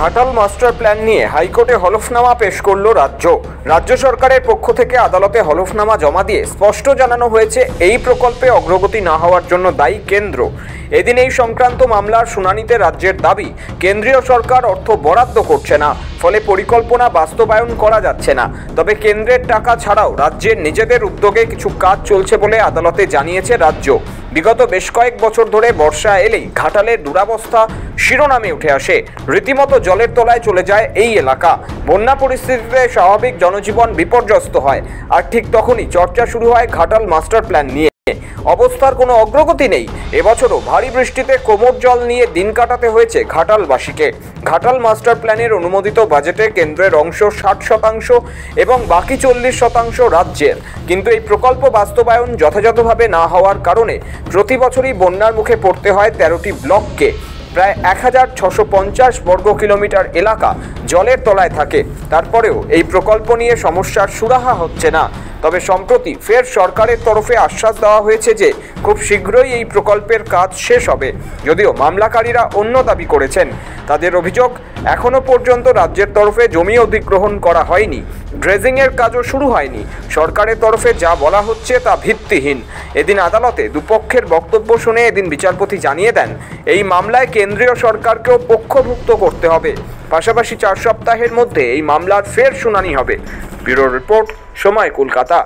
Ghatal master plan নিয়ে হাইকোর্টে হলফনামা পেশ করল রাজ্য সরকারের পক্ষ থেকে আদালতে হলফনামা জমা দিয়ে স্পষ্ট জানানো হয়েছে এই প্রকল্পে অগ্রগতি না হওয়ার জন্য দায়ী কেন্দ্র। এদিন এই সংক্রান্ত মামলার শুনানিতে রাজ্যের দাবি, কেন্দ্রীয় সরকার অর্থ বরাদ্দ করছে না, ফলে পরিকল্পনা বাস্তবায়ন করা যাচ্ছে না। তবে কেন্দ্রের টাকা ছাড়াও রাজ্যের নিজেদের উদ্যোগে কিছু কাজ চলছে বলে আদালতে জানিয়েছে রাজ্য। বিগত বেশ কয়েক বছর ধরে বর্ষা এলেই ঘাটালের দুরবস্থা শিরোনামে উঠে আসে। রীতিমতো জলের তলায় চলে যায় এই এলাকা। বন্যা পরিস্থিতিতে স্বাভাবিক জনজীবন বিপর্যস্ত হয়, আর ঠিক তখনই চর্চা শুরু হয় ঘাটাল মাস্টার প্ল্যান নিয়ে। অবস্থার কোনো অগ্রগতি নেই। এবছরও ভারী বৃষ্টিতে কোমর জল নিয়ে দিন কাটাতে হয়েছে ঘাটালবাসীকে। ঘাটাল মাস্টার প্ল্যানের অনুমোদিত বাজেটে কেন্দ্রের অংশ 60% এবং বাকি 40% রাজ্যের। কিন্তু এই প্রকল্প বাস্তবায়ন যথাযথভাবে না হওয়ার কারণে প্রতি বছরই বন্যার মুখে পড়তে হয় 13টি ব্লককে। প্রায় 1650 বর্গ কিলোমিটার এলাকা জলের তলায় থাকে। তারপরেও এই প্রকল্প নিয়ে সমস্যার সুরাহা হচ্ছে না। তবে সম্প্রতি ফের সরকারের তরফে আশ্বাস দেওয়া হয়েছে যে খুব শীঘ্রই এই প্রকল্পের কাজ শেষ হবে। যদিও মামলাকারীরা অন্য দাবি করেছেন। তাদের অভিযোগ, এখনও পর্যন্ত রাজ্যের তরফে জমি অধিগ্রহণ করা হয়নি, ড্রেজিংয়ের কাজও শুরু হয়নি। সরকারের তরফে যা বলা হচ্ছে তা ভিত্তিহীন। এদিন আদালতে দুপক্ষের বক্তব্য শুনে এদিন বিচারপতি জানিয়ে দেন, এই মামলায় কেন্দ্রীয় সরকারকেও পক্ষভুক্ত করতে হবে। পাশাপাশি 4 সপ্তাহের মধ্যে এই মামলার ফের শুনানি হবে। ব্যুরো রিপোর্ট, সময়, কলকাতা।